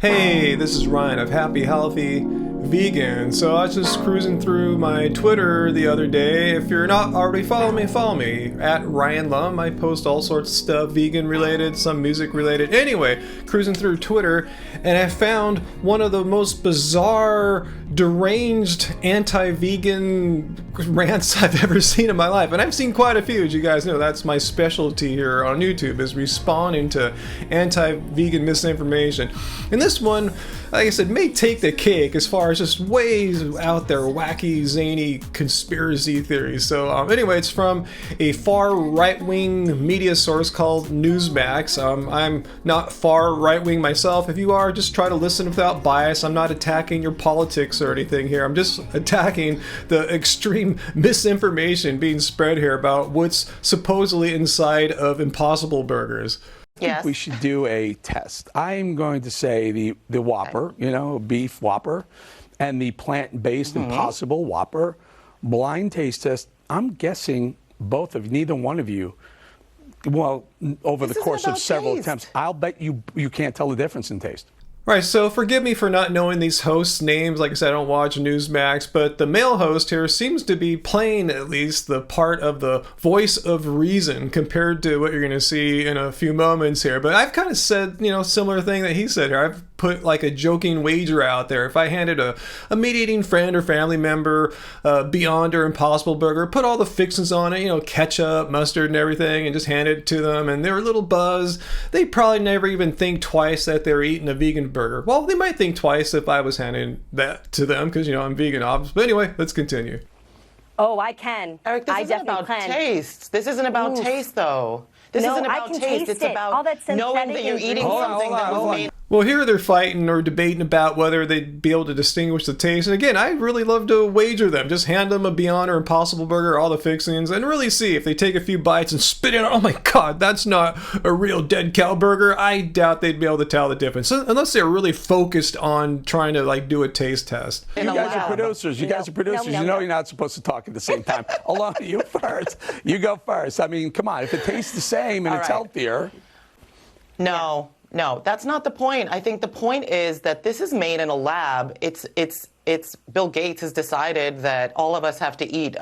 Hey, this is Ryan of Happy Healthy Vegan. So I was just cruising through my Twitter the other day. If you're not already follow me at Ryan Lum. I post all sorts of stuff, vegan related, some music related. Anyway, cruising through Twitter, and I found one of the most bizarre, deranged anti-vegan rants I've ever seen in my life. And I've seen quite a few, as you guys know. That's my specialty here on YouTube, is responding to anti-vegan misinformation. And this one, like I said, may take the cake as far as just way out there, wacky, zany conspiracy theories. So anyway, it's from a far right-wing media source called Newsmax. I'm not far right-wing myself. If you are, just try to listen without bias. I'm not attacking your politics or anything here. I'm just attacking the extreme misinformation being spread here about what's supposedly inside of Impossible Burgers. I think we should do a test. I'm going to say the Whopper, beef Whopper, and the plant-based Impossible Whopper blind taste test. I'm guessing both of you, neither one of you, well, over the course of several attempts, I'll bet you can't tell the difference in taste. Right, so forgive me for not knowing these hosts' names. Like I said, I don't watch Newsmax, but the male host here seems to be playing at least the part of the voice of reason compared to what you're going to see in a few moments here. But I've kind of said, similar thing that he said here. I've put like a joking wager out there. If I handed a meat-eating friend or family member Beyond or Impossible Burger, put all the fixings on it, ketchup, mustard, and everything, and just hand it to them, and they're a little buzzed, they'd probably never even think twice that they're eating a vegan burger. Well, they might think twice if I was handing that to them, because I'm vegan, obviously. But anyway, let's continue. Oh, I can. Eric, this isn't about taste. This isn't about taste, though. This isn't about taste. It's about knowing that you're eating something that was made. Well, here they're fighting or debating about whether they'd be able to distinguish the taste. And again, I really love to wager them. Just hand them a Beyond or Impossible Burger, all the fixings, and really see if they take a few bites and spit in, oh my God, that's not a real dead cow burger. I doubt they'd be able to tell the difference, unless they're really focused on trying to do a taste test. You guys are producers. You guys are producers. You know you're not supposed to talk at the same time. Alon, you first. You go first. I mean, come on. If it tastes the same and it's healthier. No, that's not the point. I think the point is that this is made in a lab. It's Bill Gates has decided that all of us have to eat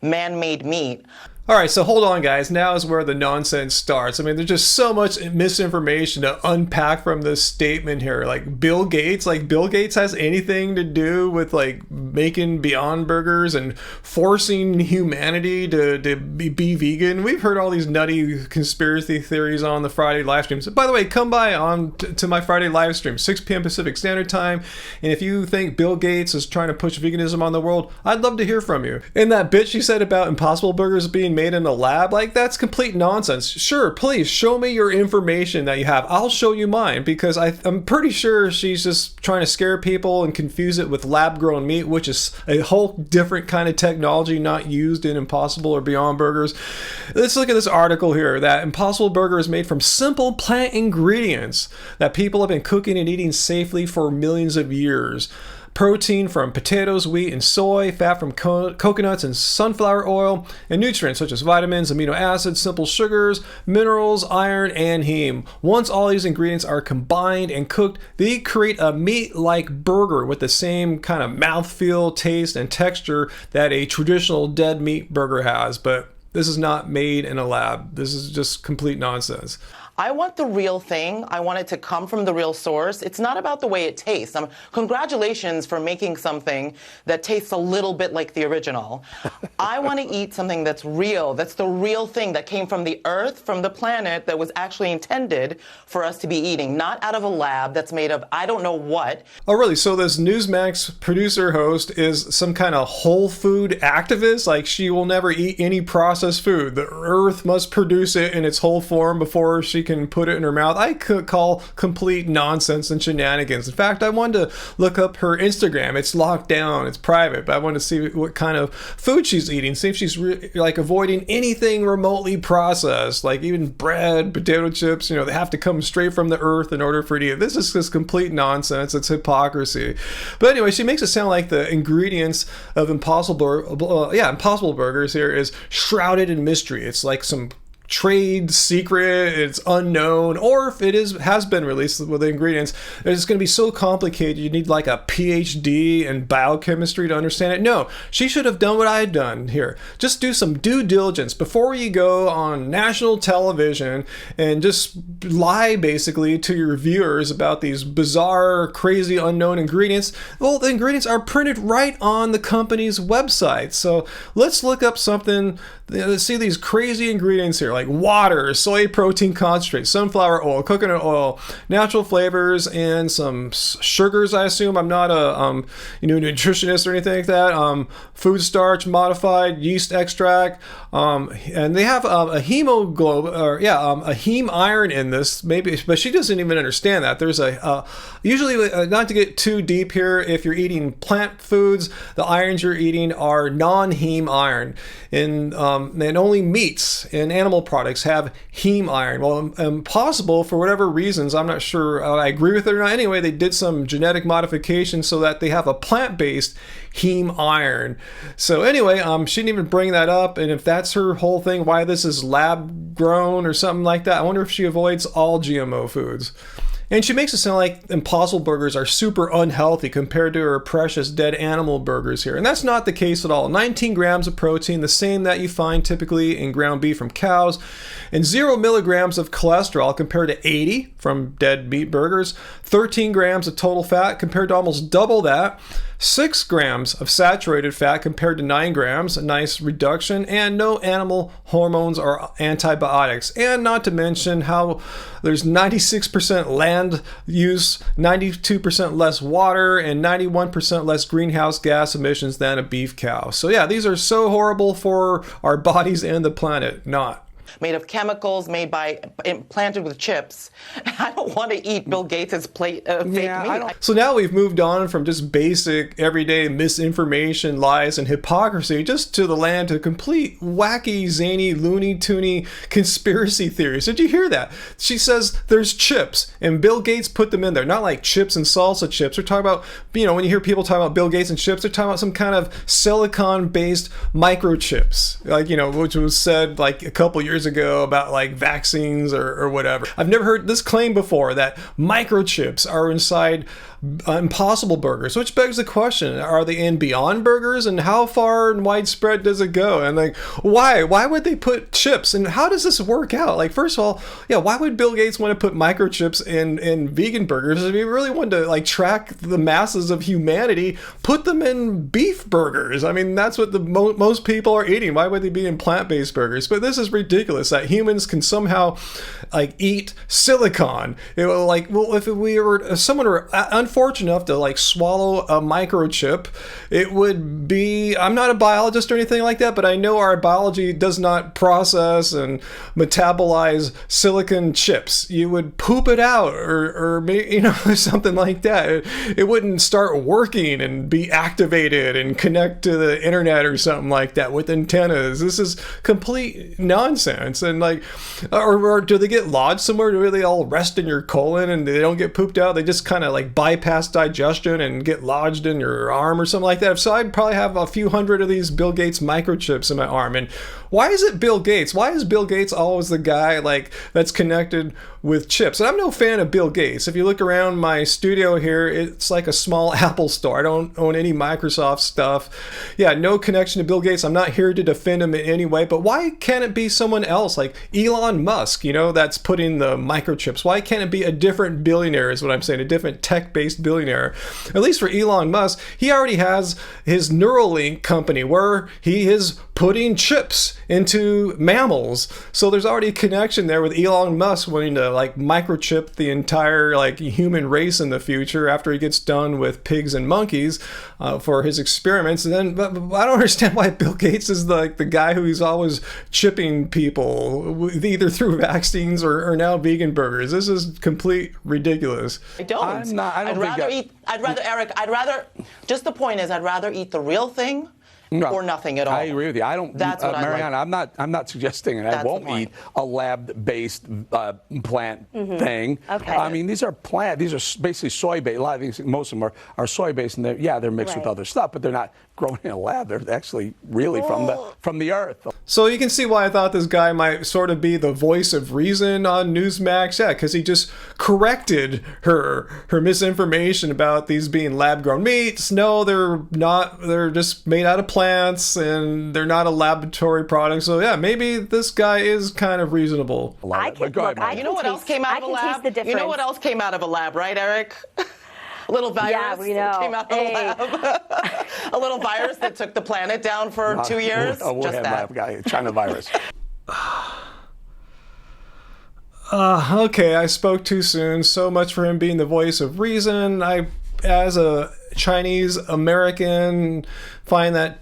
man-made meat. All right, so hold on, guys. Now is where the nonsense starts. I mean, there's just so much misinformation to unpack from this statement here. Bill Gates has anything to do with making Beyond Burgers and forcing humanity to be vegan. We've heard all these nutty conspiracy theories on the Friday live streams. By the way, come by on to my Friday live stream, 6 p.m. Pacific Standard Time. And if you think Bill Gates is trying to push veganism on the world, I'd love to hear from you. And that bit she said about Impossible Burgers being made in a lab, that's complete nonsense. Sure, please show me your information that you have. I'll show you mine, because I'm pretty sure she's just trying to scare people and confuse it with lab-grown meat, which is a whole different kind of technology not used in Impossible or Beyond Burgers. Let's look at this article here, that Impossible Burger is made from simple plant ingredients that people have been cooking and eating safely for millions of years. Protein from potatoes, wheat, and soy, fat from coconuts and sunflower oil, and nutrients such as vitamins, amino acids, simple sugars, minerals, iron, and heme. Once all these ingredients are combined and cooked, they create a meat-like burger with the same kind of mouthfeel, taste, and texture that a traditional dead meat burger has. But this is not made in a lab. This is just complete nonsense. I want the real thing. I want it to come from the real source. It's not about the way it tastes. Congratulations for making something that tastes a little bit like the original. I want to eat something that's real. That's the real thing that came from the earth, from the planet, that was actually intended for us to be eating, not out of a lab that's made of I don't know what. Oh, really? So this Newsmax producer host is some kind of whole food activist? She will never eat any processed food. The earth must produce it in its whole form before she can put it in her mouth. I could call complete nonsense and shenanigans. In fact, I wanted to look up her Instagram. It's locked down, it's private, but I wanted to see what kind of food she's eating, see if she's avoiding anything remotely processed, even bread, potato chips. They have to come straight from the earth in order for it to eat. This is just complete nonsense. It's hypocrisy. But anyway, she makes it sound like the ingredients of Impossible Burgers here is shrouded in mystery. It's like some trade secret, it's unknown, or if it has been released with the ingredients, it's going to be so complicated you need like a PhD in biochemistry to understand it. No, she should have done what I had done here. Just do some due diligence before you go on national television and just lie basically to your viewers about these bizarre, crazy, unknown ingredients. Well, the ingredients are printed right on the company's website. So let's look up something. Let's see these crazy ingredients here, like water, soy protein concentrate, sunflower oil, coconut oil, natural flavors, and some sugars, I assume. I'm not a nutritionist or anything like that. Food starch, modified yeast extract, and they have a hemoglobin, or a heme iron in this, maybe, but she doesn't even understand that. There's usually, not to get too deep here, if you're eating plant foods, the irons you're eating are non-heme iron, and only meats and animal products have heme iron. Well, impossible for whatever reasons, I'm not sure I agree with it or not. Anyway, they did some genetic modification so that they have a plant-based heme iron. So anyway, she didn't even bring that up, and if that's her whole thing, why this is lab grown or something like that, I wonder if she avoids all GMO foods. And she makes it sound like Impossible burgers are super unhealthy compared to her precious dead animal burgers here. And that's not the case at all. 19 grams of protein, the same that you find typically in ground beef from cows, and 0 milligrams of cholesterol compared to 80 from dead meat burgers, 13 grams of total fat compared to almost double that, 6 grams of saturated fat compared to 9 grams, a nice reduction, and no animal hormones or antibiotics. And not to mention how there's 96% land use, 92% less water, and 91% less greenhouse gas emissions than a beef cow. So yeah, these are so horrible for our bodies and the planet. Not. Made of chemicals, implanted with chips. I don't want to eat Bill Gates' fake meat. So now we've moved on from just basic, everyday misinformation, lies, and hypocrisy, just to the land to complete wacky, zany, loony-toony conspiracy theories. Did you hear that? She says there's chips, and Bill Gates put them in there. Not like chips and salsa chips. They're talking about, when you hear people talk about Bill Gates and chips, they're talking about some kind of silicon-based microchips, which was said like a couple years ago about like vaccines or whatever. I've never heard this claim before that microchips are inside Impossible burgers, which begs the question, are they in Beyond Burgers, and how far and widespread does it go? And like, why would they put chips, and how does this work out? Like, first of all, why would Bill Gates want to put microchips in vegan burgers? If he really wanted to like track the masses of humanity, put them in beef burgers. I mean, that's what the most people are eating. Why would they be in plant-based burgers? But this is ridiculous that humans can somehow like eat silicon. If someone were unfortunate enough to like swallow a microchip, it would be, I'm not a biologist or anything like that, but I know our biology does not process and metabolize silicon chips. You would poop it out or something like that. It wouldn't start working and be activated and connect to the internet or something like that with antennas. This is complete nonsense. And like, or do they get lodged somewhere? Do they all rest in your colon and they don't get pooped out? They just kind of like bypass digestion and get lodged in your arm or something like that. So I'd probably have a few hundred of these Bill Gates microchips in my arm. And why is it Bill Gates? Why is Bill Gates always the guy like that's connected with chips? And I'm no fan of Bill Gates. If you look around my studio here, it's like a small Apple store. I don't own any Microsoft stuff. Yeah, no connection to Bill Gates. I'm not here to defend him in any way, but why can't it be someone else like Elon Musk, that's putting the microchips? Why can't it be a different billionaire is what I'm saying, a different tech-based billionaire? At least for Elon Musk, he already has his Neuralink company where he is putting chips into mammals. So there's already a connection there with Elon Musk wanting to like microchip the entire like human race in the future after he gets done with pigs and monkeys for his experiments. And then, but I don't understand why Bill Gates is the guy who's always chipping people either through vaccines or now vegan burgers. This is complete ridiculous. I'd rather, Eric, just the point is I'd rather eat the real thing No, or nothing at all. I agree with you. I don't. That's what I Mariana, like. I'm not suggesting, and I That's the won't point. eat a lab-based plant thing. Okay. I mean, these are basically soy-based. A lot of these, most of them are soy-based, and they're mixed with Right. other stuff, but they're not grown in a lab. They're actually really from the earth. So you can see why I thought this guy might sort of be the voice of reason on Newsmax. Yeah, because he just corrected her misinformation about these being lab-grown meats. No, they're not. They're just made out of plants, and they're not a laboratory product. So yeah, maybe this guy is kind of reasonable. I can, Go ahead, look, I Mariana. You know what else came out of a I can taste lab? the difference. You know what else came out of a lab, right, Eric? A little virus Yeah, we know. came out of a lab. A little virus that took the planet down for 2 years. A Just Wuhan that. lab guy, China virus. Okay, I spoke too soon. So much for him being the voice of reason. I, as a Chinese American, find that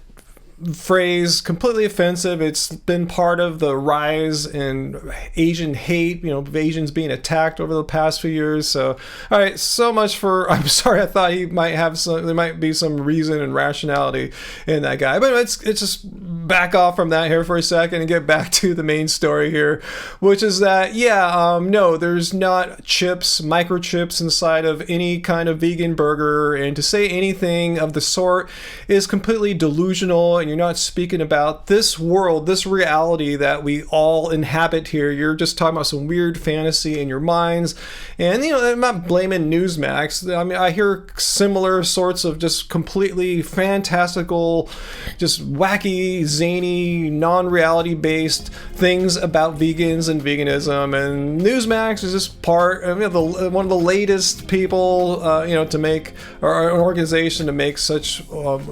phrase completely offensive. It's been part of the rise in Asian hate, of Asians being attacked over the past few years. So, all right, so much for, I'm sorry, I thought he might have there might be some reason and rationality in that guy. But it's just back off from that here for a second and get back to the main story here, which is that, no, there's not microchips inside of any kind of vegan burger. And to say anything of the sort is completely delusional, and you're not speaking about this world, this reality that we all inhabit here. You're just talking about some weird fantasy in your minds. And, I'm not blaming Newsmax. I mean, I hear similar sorts of just completely fantastical, just wacky, zany, non-reality based things about vegans and veganism. And Newsmax is just part of one of the latest people, to make, or an organization to make such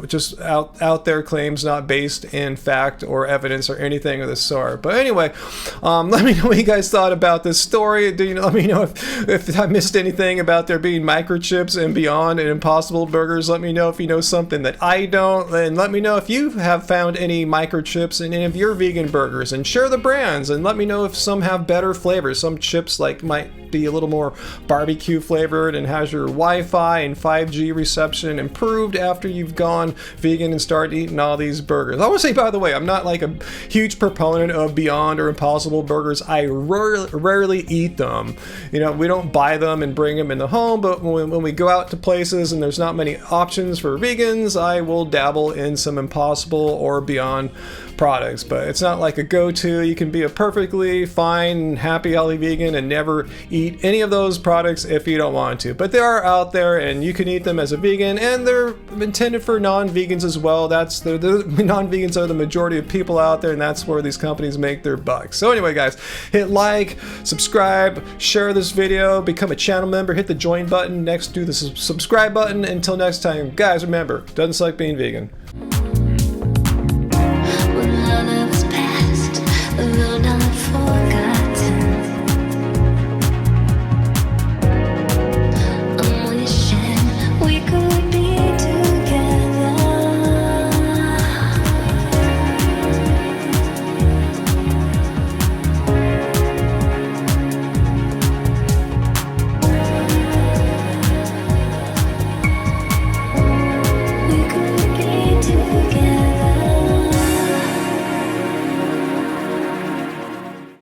just out there claims not based in fact or evidence or anything of the sort. But anyway, let me know what you guys thought about this story. Let me know if I missed anything about there being microchips and beyond and Impossible Burgers. Let me know if you know something that I don't, and let me know if you have found any microchips in any of your vegan burgers, and share the brands, and let me know if some have better flavors. Some chips might be a little more barbecue flavored and has your Wi-Fi and 5G reception improved after you've gone vegan and started eating all these burgers. I want to say, by the way, I'm not like a huge proponent of Beyond or Impossible Burgers. I rarely eat them. We don't buy them and bring them in the home, but when we go out to places and there's not many options for vegans, I will dabble in some Impossible or Beyond products. But it's not like a go-to. You can be a perfectly fine, happy, healthy vegan and never eat any of those products if you don't want to. But they are out there, and you can eat them as a vegan, and they're intended for non-vegans as well. The non-vegans are the majority of people out there, and that's where these companies make their bucks. So anyway, guys, hit like, subscribe, share this video, become a channel member, hit the join button next to the subscribe button. Until next time, guys, remember, doesn't suck being vegan.